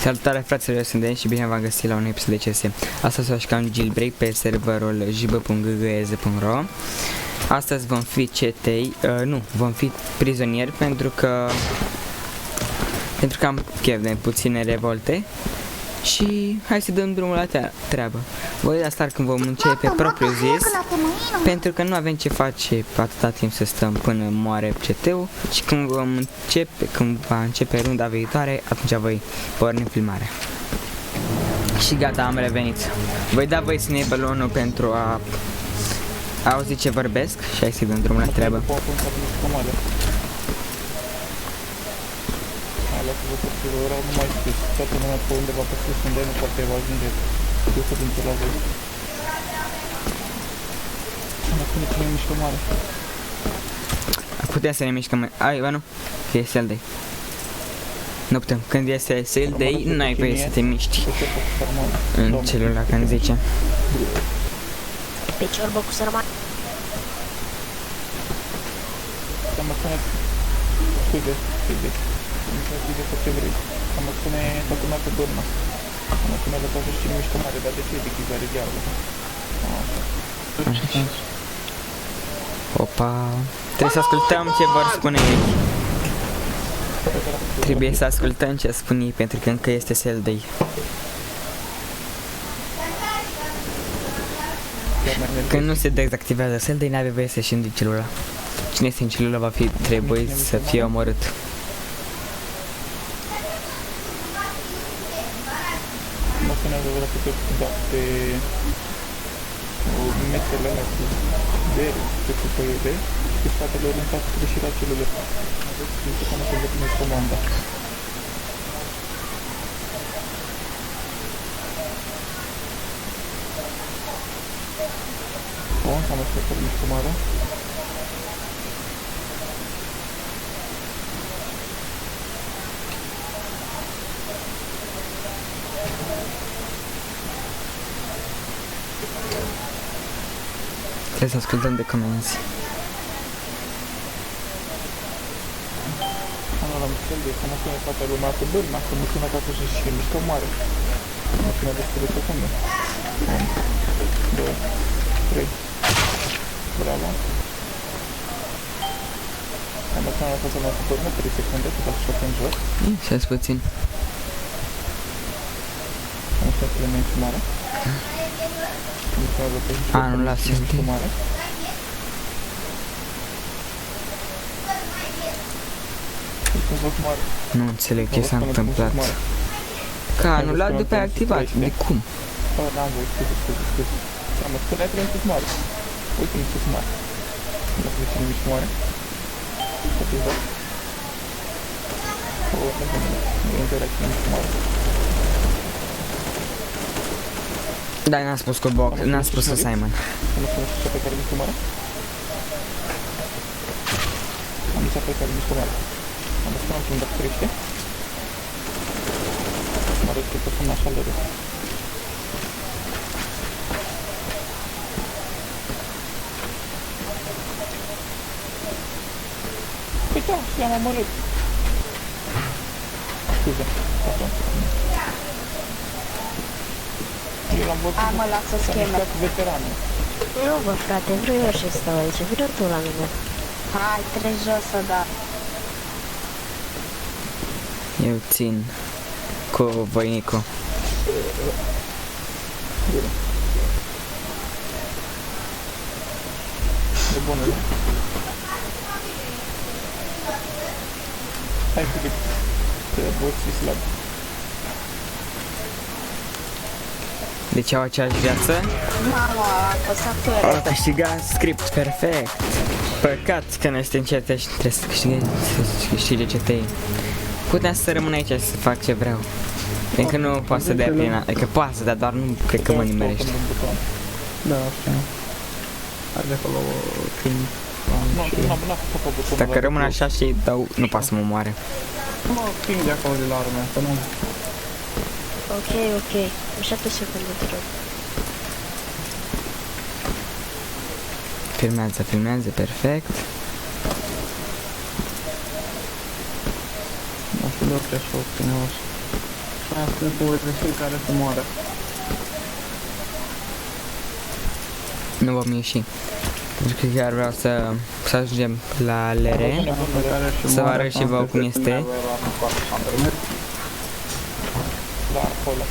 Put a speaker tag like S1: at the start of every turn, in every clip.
S1: Salutare fraților, eu sunt Denis și bine v-am găsit la un episod de CS. Astăzi o jucăm Jailbreak pe serverul jb.ggez.ro. Astăzi vom fi cetei, vom fi prizonieri pentru că am chef de puține revolte. Și hai să dăm drumul la treabă. Voi da start când vom începe propriu zis, pentru că nu avem ce face atâta timp să stăm până moare CT-ul. Și când va începe runda viitoare, atunci voi porni filmarea. Și gata, am revenit. Voi da voi sniper-ul 1 pentru a auzi ce vorbesc și hai să dăm drumul la treabă.
S2: Nu mai scris, toată lumea pe undeva pe sus, unde nu poate va ajunge. Eu să dintre la voi. Mă spune că nu e mișcă mare.
S1: Putea să ne mișcăm mai... Ai, bă, nu? Că e sale day. Nu putem, când este sale day, n-ai voie să te miști în celula, când zice.
S3: Pe ciorbă cu sărman.
S2: Să mă spune... Scuze. Nu știu ce vrei. Să mă spune toată lumea pe dorna. Să mă spune că și nu mișcă mare, dar de ce e deschizare diavolă?
S1: Opa, trebuie să ascultăm ce vor spune ei. Trebuie să ascultăm ce spun ei, pentru că încă este sale day. Când nu se dezactivează sale day, n-avea voie să ieși din celula. Cine este în celula va fi trebuit să fie omorât.
S2: Pe metele alea cu bere, cu păiere și spatele orientat spre ieșirea celulei. Aveți că nu se vede comanda. Bun, am așteptat mișcă mare.
S1: Trebuie să ascultăm de comenzi.
S2: Am mișcat de să mă spune toată lumea pe bârna, să mă spune că a fost și mișcă mare. Mă spune despre de secunde. 1, 2, 3. Bravo. Am spune la toată lumea pe bârna, 3 secunde, cât a șoat în jos.
S1: Să-ți puțin.
S2: Am spune că le mișcă mare.
S1: Nu lasă
S2: mare.
S1: Nu înțeleg ce s-a întâmplat. Că a anulat după aia activat, de cum?
S2: N-am voi, scuze. Mă spuneai că mi-am mare. Uite, mi-am spus mare. Nu știu cine mici mare. Să-ți dau. Nu înțeleg cine mici mare.
S1: Da, n-am spus cu Box, n-am spus cu Simon.
S2: Am spus cea pe care mișcă mare? Am cea pe care mișcă mare. Am spus că dacă crește. Mă arăt că sunt așa de rău. Păi da, i-am omorât. Scuze, așa. Eu l-am văzut.
S3: Mă lasă schemă.
S2: Veteranul.
S3: Nu bă frate, vreau eu și stau aici, vină tu la mine. Hai, treci jos să da.
S1: Eu țin cu voinicu.
S2: E bună, da? Hai cu cât te boți slab.
S1: Deci au aceeași viață.
S3: Mama, a apăsat pe
S1: Au câștigat script, perfect. Păcat că nu este încet și trebuie să câștige CT-ii. Puteam să rămân aici să fac ce vreau. Încă nu poate să dea prin, adică poate să dea, dar nu cred că mă nimerește.
S2: Da, așa. Are de acolo timp.
S1: Dacă rămân așa și dau, nu poate să mă moare.
S2: Mă, timp de acolo de la arme, asta nu.
S3: Ok. 7 secunde, te rog.
S1: Filmează, perfect.
S2: Nu știu de orice așa, frumos. Asta cu fiecare să moară.
S1: Nu vom ieși. Pentru că chiar vreau să ajungem la LR. Să vă arăt și vouă cum este.
S2: Da, acolo.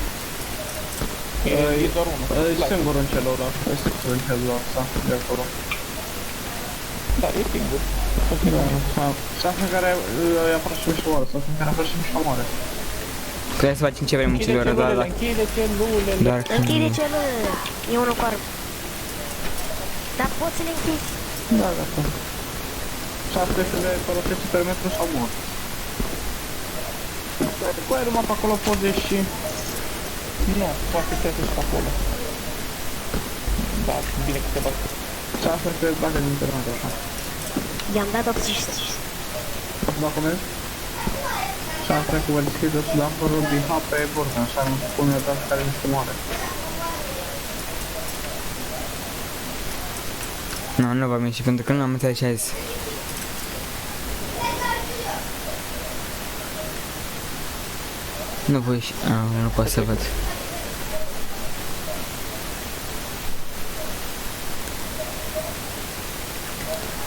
S2: E doar unul.
S4: E singur în celul ăla. E singur în celul ăsta. De acolo.
S2: Da, e singur.
S4: Să care i-a fost și mișoară. Să care a fost și mișoară.
S1: Putem să facem ce vrem în celulele, doar dacă...
S2: Închide celulele.
S1: Doar
S3: Închide celulele. E unul cu armă. Dar poți să le închizi.
S4: Da, gata. Și asta este de folosește perimetru sau mor. Cu aia numai pe acolo poți ieși.
S2: Nu, poate să iasă și pe acolo. Da, bine că te bat.
S4: Și asta este bate din internet așa.
S3: I-am dat 80.
S4: Acum comenzi? Și asta cu deschide și la fărul din hap pe borda, așa nu spune data care nu se moare.
S1: Nu vom ieși pentru că nu am înțeles ce ai zis. Nu voi ieși. Nu pot să văd.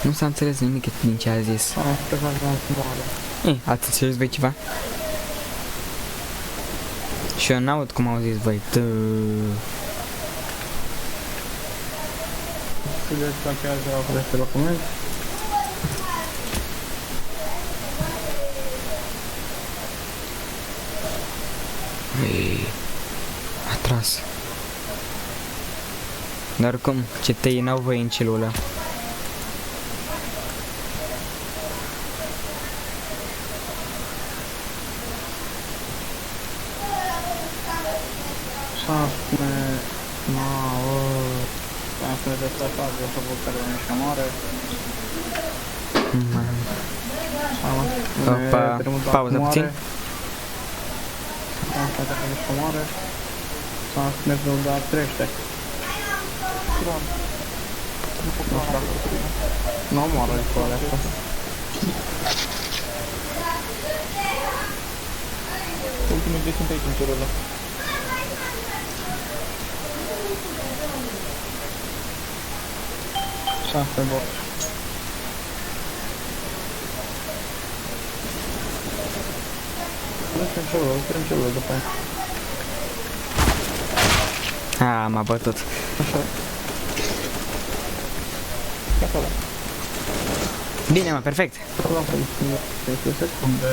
S1: Nu s-a înțeles nimic din ce a zis.
S4: Asta că nu se moare.
S1: Ați înțeles voi ceva? Și eu n-aud cum au zis voi.
S4: Vedeți dacă azi la aceste documente.
S1: A tras. Dar cum? Ce tăi n-au voie în celulă.
S4: Șapte... Nouă... Asta e de stafat, de făcut care nu și moare.
S1: Opa, pauză puțin.
S4: Asta dacă nu și moare. Asta mergem la trește. Nu moară cu alea asta.
S2: Ultimul de sunt aici în celulă.
S4: Și asta e bot. Ducem celul după aia.
S1: M-a bătut.
S4: Așa.
S2: Acolo.
S1: Bine, mă, perfect.
S4: Lasă-l 5 secunde.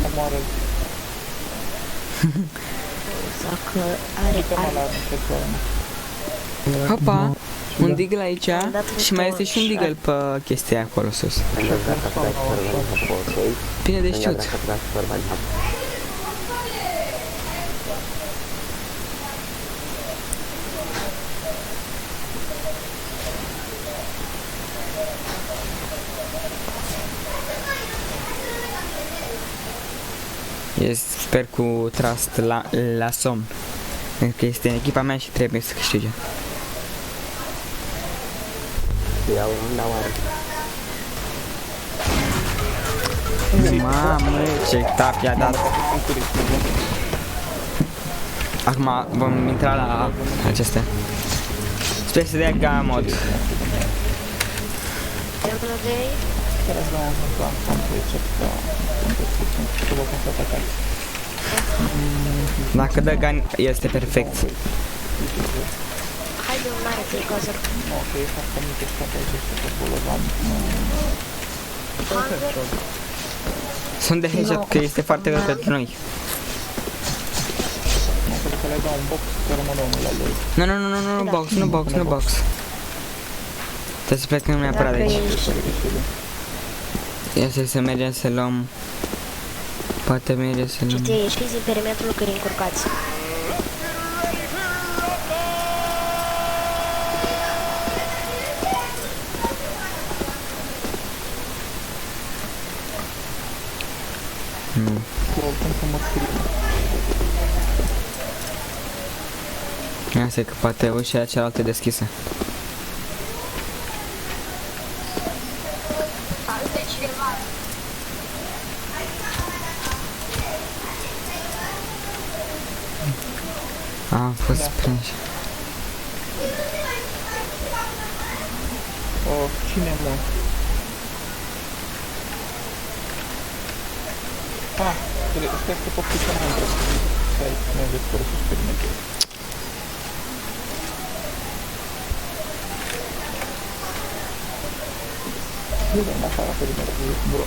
S2: Omoară.
S3: Dacă are
S2: Uite-mă
S3: armă.
S2: la niște țoane.
S1: Hopa, un deagle aici și mai este și un deagle pe chestia acolo sus. Bine de știut. Sper cu trust la somn. Pentru că este în echipa mea și trebuie să câștige. Mamă, ce tap i-a dat. Acum vom intra la acestea. Sper să dea gamma mod.
S3: Termină de ei.
S2: Care îți dau un plan, am trece să vă cum să atacați.
S1: Dacă dă gun, este perfect.
S3: Haide un mare tricozor.
S2: Nu, că e foarte multe state aici și tot bolovan.
S3: Hunger.
S1: Sunt de headshot, că este foarte greu pentru noi.
S2: Nu, pentru că le dau un box, că rămâne omul la lui.
S1: Nu, box, nu box. Trebuie să plecăm neapărat de aici. Ia să mergem să luăm... Poate merge să
S3: Ce
S1: luăm...
S3: te ieșiți din perimetrul că încurcați.
S1: Nu.
S2: Cum să mă scrie.
S1: Asta e că poate ușa cealaltă e deschisă. Am fost
S2: Da.
S1: prins.
S2: Oh, cine mă? Ah, stai că pot pica mai într-o stai, nu aveți fără să experimente. Bine, în afară pe din mereu, bro.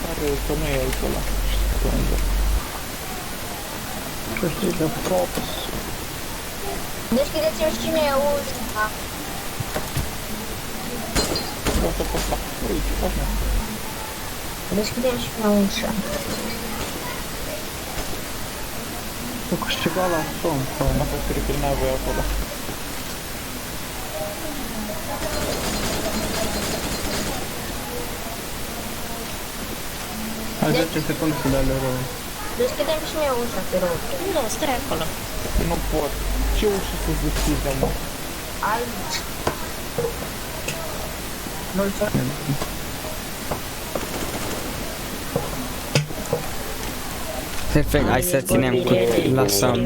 S2: Are că nu e aici ăla.
S4: Ce știi de props?
S3: Deschideți-mi și mie ușa.
S2: Vreau să pot la. Ui, ce faci, mă?
S3: Deschidem și mie ușa.
S4: Tu câștiga la somn, sau
S2: Am fost prin voi acolo.
S4: Hai 10 secunde să dea lor.
S3: Deschidem și mie ușa, te rog. Nu, stai acolo.
S2: Nu pot. Ce ușă să-ți deschidem, mă?
S3: Aici. Mulțumesc.
S1: Perfect, hai să ținem cu la somn.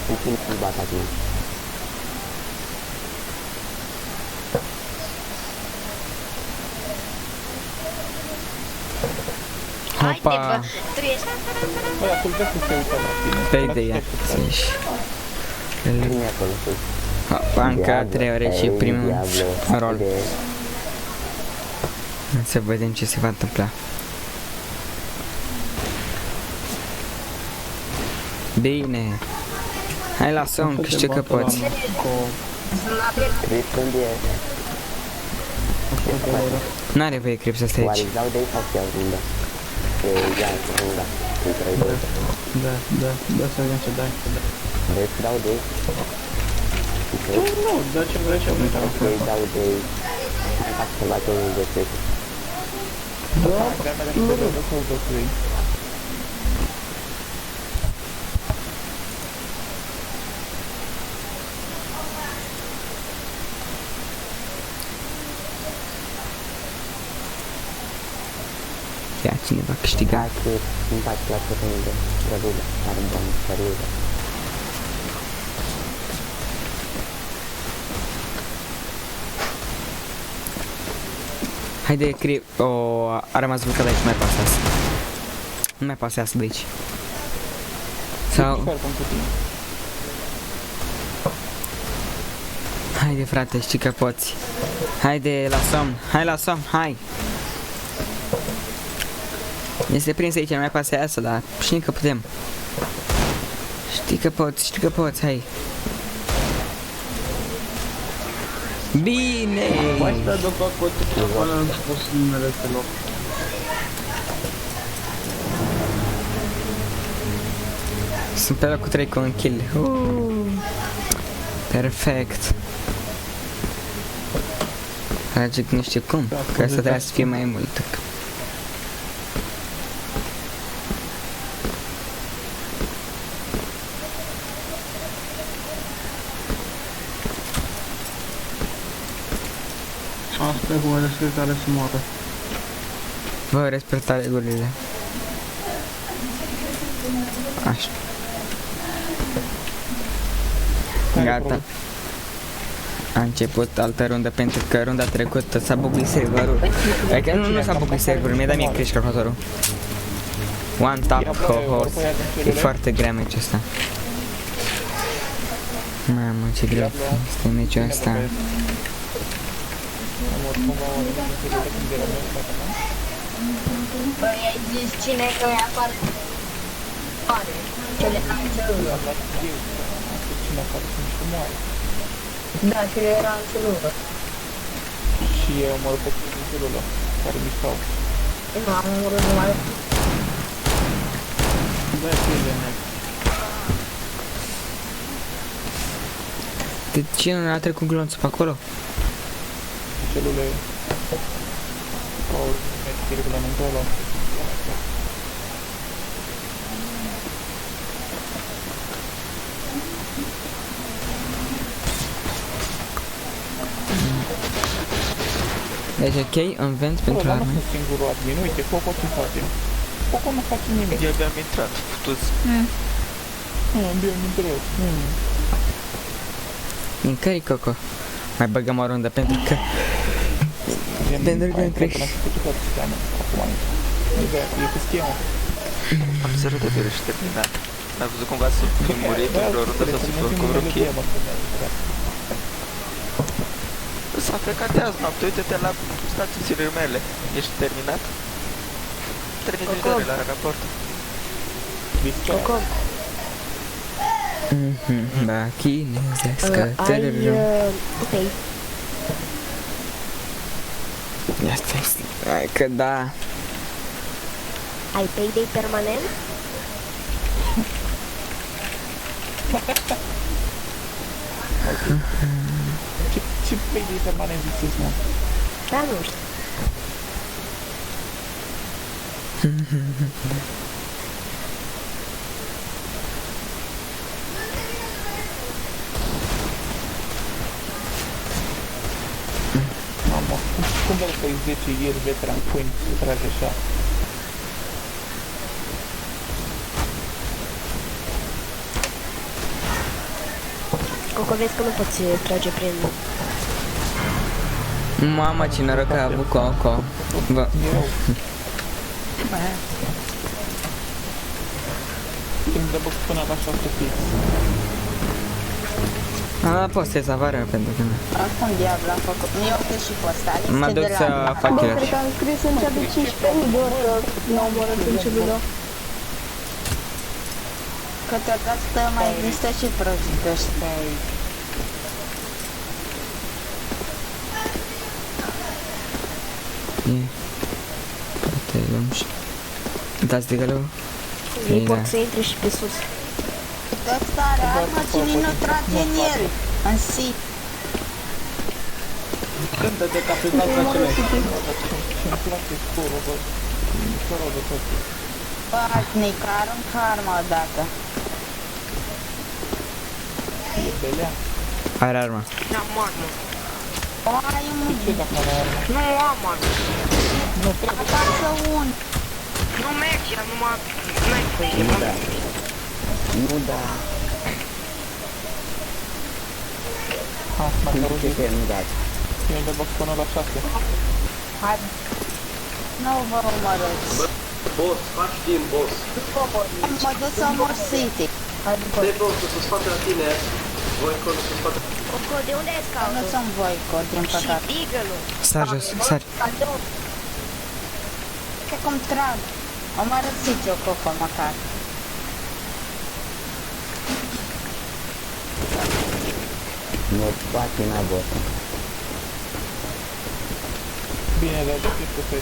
S5: Puțin să bat acum.
S1: Opa,
S2: Băi, ascultă să se uită la tine.
S1: pe ideea.
S5: Nu e acolo sus.
S1: Opa, încă 3 ore și primul rol. Să vedem ce se va întâmpla. Bine. Hai la somn, că știu că poți.
S5: Crezi când e?
S1: N-are voie Crip să stai
S5: Oare
S1: aici.
S5: îți dau de-ai sau chiar runda? Ia, runda. Între doi.
S4: Da să vedem ce dai.
S5: Vrei să dau de-ai?
S4: Nu, da ce vrei ce vrei.
S5: Vrei dau de-ai? Hai fac să bate unul de trec.
S4: Da,
S2: Nu vreau să-l dăsui.
S1: Ia, cine va câștiga?
S5: Da, că îmi place la ce runde. Rădulă. Are bani, săriuță.
S1: Haide, Crip. O, a rămas blocat aici, nu mai pasează. Nu mai pasează de aici. Sau...
S2: Sper pentru tine.
S1: Haide, frate, știi că poți. Haide, la somn. Hai la somn, hai. Este prins aici, nu mai pasează, dar știi că putem. Știi că poți, hai. Bine!
S4: mai stai după cotul până nu spus numele pe loc.
S1: Sunt pe locul 3 cu un kill. Perfect. Trage nu știu cum, că asta trebuie să fie mai mult.
S4: Asta e cu respect care se moară.
S1: Vă respecta regulile. Așa. Gata. A început altă rundă pentru că runda trecută s-a buguit serverul. Adică nu s-a buguit serverul, mi-a dat mie crash calculatorul. One tap co-host. E foarte grea meciul ăsta. Mamă, ce greu este meciul ăsta.
S3: Băi, ai zis cine că e aparte? Pare. Cele mai celulă.
S2: Cine afară sunt și moare.
S3: Da, cele era în celulă.
S2: Și eu mă rog pe celulă care mișcau.
S3: Nu, am omorât numai.
S4: Dai pile, ne.
S1: De ce nu a trecut glonțul pe acolo?
S2: Celule au regulamentul ăla.
S1: Deci ok, un vent pentru
S2: Bă, dar
S1: arme.
S2: nu sunt singurul admin, uite, Coco ce face. Acum nu face nimic.
S6: Eu abia am intrat, putu-ți.
S2: Nu, abia am intrat.
S1: Din cării, Coco. Mai băgăm o rundă pentru că... Pentru că îmi crești.
S2: E cu schema.
S6: Am să rădăvere și terminat. Ai văzut cumva să fi murit în vreo rundă sau să fi cu vreo kill? S-a plecat de azi noapte, uite-te la stațiile mele. Ești terminat? 30 de ore la raport.
S3: Coco,
S1: Ba, chinezească,
S3: ai
S1: tărărâm.
S3: pay.
S1: Ia stai, hai că da.
S3: Ai payday permanent?
S2: Ce pei de permanent ziceți, mă?
S3: Da, nu știu.
S2: Mamă, cum vă că 10 ieri veteran pâini să trage așa?
S3: Coco, vezi că nu poți trage prin...
S1: Mama, ce noroc că a avut Coco. Bă,
S2: E rău. Când dă bă până la 6 fix.
S1: a postez avară pentru că...
S7: Acum diablu a făcut. Eu cred și pe ăsta.
S1: Mă duc să fac
S7: Bă,
S1: killer.
S7: cred că am scris în cea de 15.000 de ore. Nu am omorât în ce video. Câteodată mai există și prostii de ăștia aici.
S1: E. Poate luăm și... Dați de gălău?
S3: Ei
S1: Bine.
S3: pot să intre și pe sus.
S7: Ăsta are armă, cine nu trage în el. În si.
S4: Cântă-te ca prin altă acele.
S2: Și-mi place scorul, bă. Scorul de tot.
S7: Patnic, aruncă arma odată.
S2: E belea.
S1: Are arma.
S6: N-am armă.
S7: O, ai un...
S2: Ce dacă nu are armă?
S6: Nu am armă.
S7: Acasă un.
S6: Nu merge, numai... N-ai voie.
S5: Nu da. Nu da.
S2: Ha, m-a
S5: Cum
S2: cărut
S5: ce că nu dați?
S2: Cine dă bă până la 6.
S7: Hai. Nu vă omorâți.
S8: Boss, faci timp, boss.
S7: Mă duc să omor City. Hai după.
S8: De boss, să spate la tine. Voi acolo să spate.
S3: Coco, de unde ai
S7: Nu
S3: scautul?
S7: sunt Voico, din
S3: Și
S7: păcate.
S3: Deagle-ul.
S1: Sar jos, sar.
S7: Că cum trag. Omorât City o Coco măcar.
S5: Nu poate n-a bot.
S2: Bine, dar de ce pe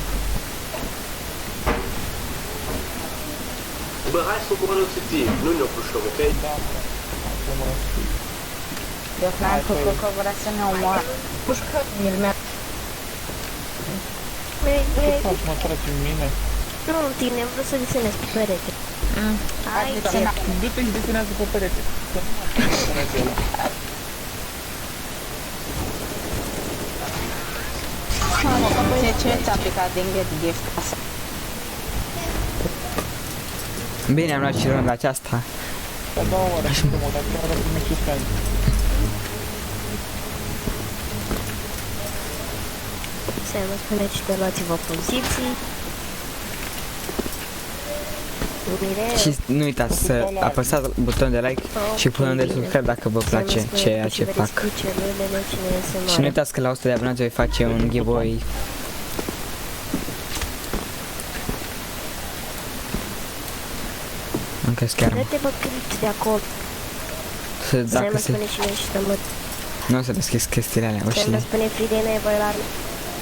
S8: Bă, hai să omorăm City, nu ne opușăm, ok?
S2: Da, acum
S7: Eu cred că Coco vrea să ne omoare. Pușcă, el mi-a...
S2: ce faci, mă tragi în mine?
S3: Nu, în tine, vreau să desenez pe perete. Hai, ce...
S2: Du-te și desenează pe perete. Să nu mai deseneze ăla.
S7: Ce ți-a picat din get gift asta?
S1: Bine, am luat și runda aceasta.
S2: La 2 ore, și mă, dar chiar am primit 15 ani.
S3: Să mă spuneți că luați-vă poziții. Mire...
S1: Și nu uitați să apăsați butonul de like și puneți de subscribe dacă vă place ceea ce fac. Și nu uitați că la 100 de abonați voi face un giveaway. Încă chiar
S3: Dă-te bă clip de acolo.
S1: să
S3: Să
S1: dacă
S3: mă
S1: se...
S3: spune și noi și stăm.
S1: Nu o să deschis chestiile alea,
S3: Să mă
S1: ușile.
S3: spune Fride nevoie la...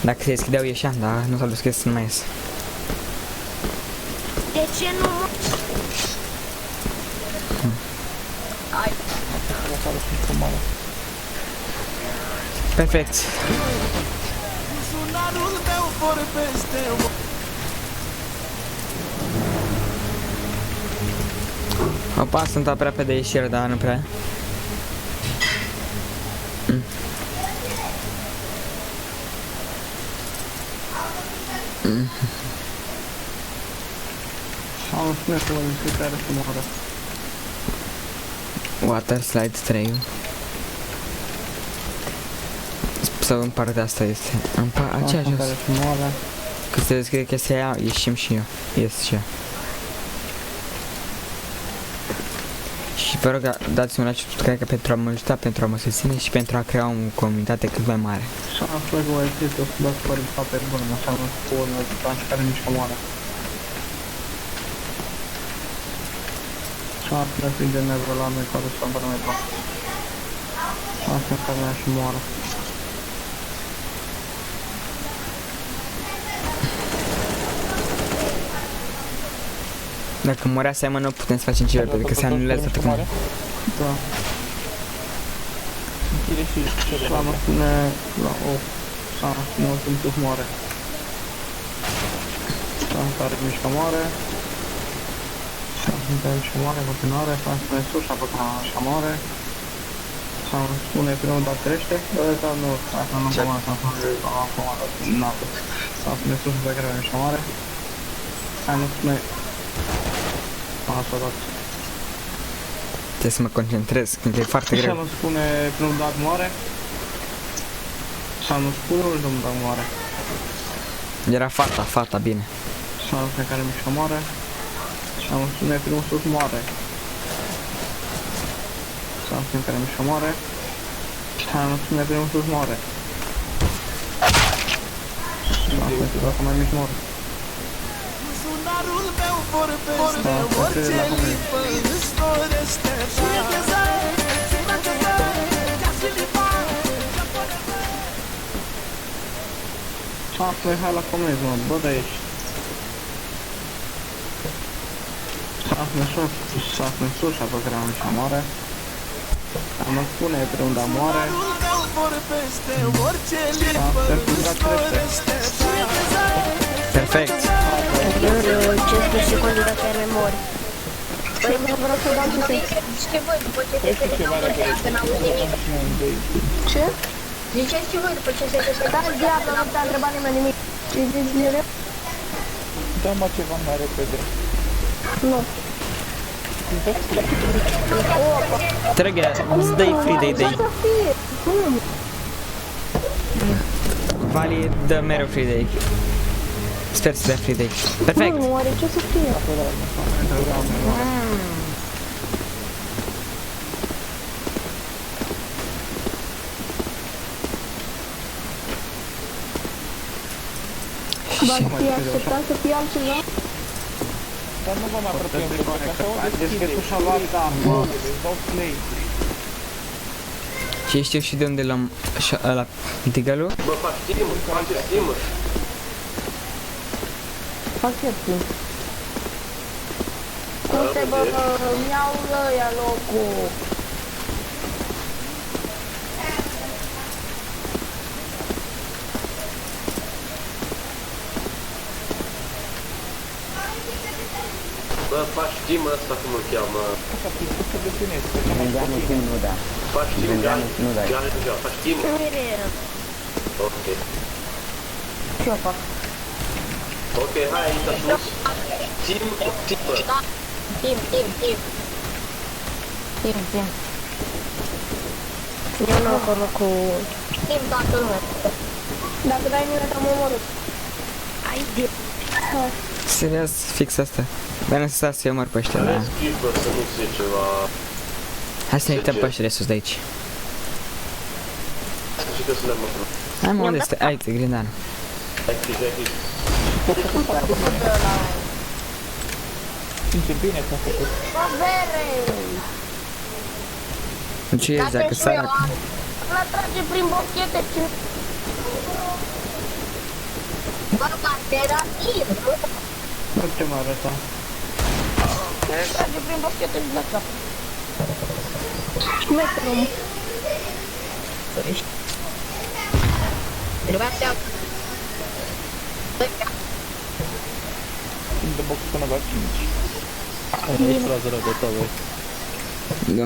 S1: Dacă se deschideau ieșeam, dar nu s-au deschis, nu mai ies.
S3: De ce nu mă...
S2: Lăsară și frumoară.
S1: Perfect. Opa, sunt aproape de ieșire, dar nu prea.
S4: Am spune că vă deschid care să moară.
S1: Water Slide 3. Sau în partea asta este. Aceeași
S4: Care să moară.
S1: Când se deschide chestia aia, ieșim și eu. Ies și eu. Și vă rog, dați-mi un like și subscribe pentru a mă ajuta, pentru a mă susține și pentru a crea o comunitate cât mai mare.
S4: Și am spune că vă deschid o să dați păreri paper bun, așa nu spun tanci care nici că moară. Și am spune să-i de nervă la noi care să apără mai bun. Am spune că mea și moară.
S1: Dacă morea seama, nu putem să facem ce repede, că se anulează toată cum.
S4: Da.
S2: Închide și cele.
S4: Și am spune la o. Și am spune o sunt plus moare. Și am care mișcă moare. Și am spune mișcă moare în continuare. Și am spune sus și apă că mișcă moare. Și am spune primul dat crește. Dar nu, asta nu comandă, să am comandă, n-apă. Și am spune sus și pe care mișcă moare. Hai nu spune. Așa dat.
S1: Trebuie să mă concentrez, când e foarte
S4: Și
S1: greu.
S4: am spune primul dat moare. Și am spune ultimul dat moare.
S1: Era fata, bine.
S4: Și am spune care mișcă moare. Și am spune primul sus moare. Și am spune care mișcă moare. Și am spune primul sus moare. Și am spune că dacă mai mici moare. Și am spune hai la comunism, mă, bă, de aici. Și am spune sus, și am spune sus, și apă care am mișcă moare. Am spune pe unde moare. Și am spune cum da crește.
S1: Perfect.
S3: 15 secunde dacă ai memorie.
S7: Păi mă vreau să dau să ziceți voi după ce se termină că n-am auzit nimic. Ce? Ziceți și voi după ce se termină. Dar diabla, nu te-a întrebat nimeni nimic. Ce zici direu?
S2: Dă-mă ceva mai repede.
S7: Nu.
S1: Trăgea, îți dai free day.
S7: Să fie. Cum?
S1: Vali dă mereu free day. Sper să dea free day. Perfect.
S7: Nu, oare ce să fie? Dar fie așteptat să fie altceva?
S2: Dar nu vă mai apropiem de voi, așa o deschide.
S4: Deschisul și-a luat armă.
S2: Îți dau play.
S1: Și știu și de unde l-am ăla tigalul.
S8: Bă, faci timp, face timp.
S7: Fac ce timp? Cum se bă, mi-au ăia locul.
S8: Bă, faci timp ăsta cum îl cheamă.
S2: Așa, tu să desenezi.
S5: Indianul timp nu da.
S8: Faci timp,
S5: Nu dai.
S8: faci timp.
S3: Mirel.
S8: Ok.
S7: Ce eu fac?
S8: Ok, hai aici sus. Timp.
S7: Timp.
S3: Eu nu acolo cu...
S7: Timp toată lumea. Dacă dai mine, te-am omorât.
S3: Ai de...
S1: Serios, fix asta. Dar necesar să-i omor pe ăștia, da.
S8: Skipă să nu fie ceva...
S1: Hai să ne uităm pe ăștia de sus de aici.
S8: Și că să le mă frumos.
S1: Hai mă, unde stai? Aici, grindanul.
S8: Hai click.
S2: Ce bine ți-a făcut.
S7: Avere!
S1: Ce ești dacă sărac?
S7: L-a trage prin bochete ce... Bărbat, era timp, nu?
S4: Ce mă arăta?
S7: Trage prin bochete din asta. Șmecherul, mă. Trebuia să iau.
S2: Timp de box până la 5.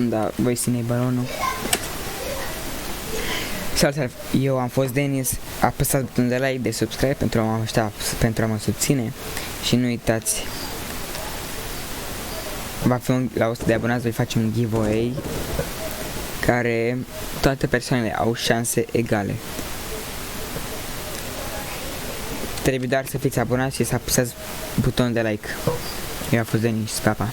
S1: Da, voi ține balonul. Salut, eu am fost Denis, apăsați butonul de like, de subscribe pentru a mă susține și nu uitați va fi la 100 de abonați, voi face un giveaway care toate persoanele au șanse egale. Trebuie doar să fiți abonați și să apăsați butonul de like. Eu am fost Denis, pa, pa.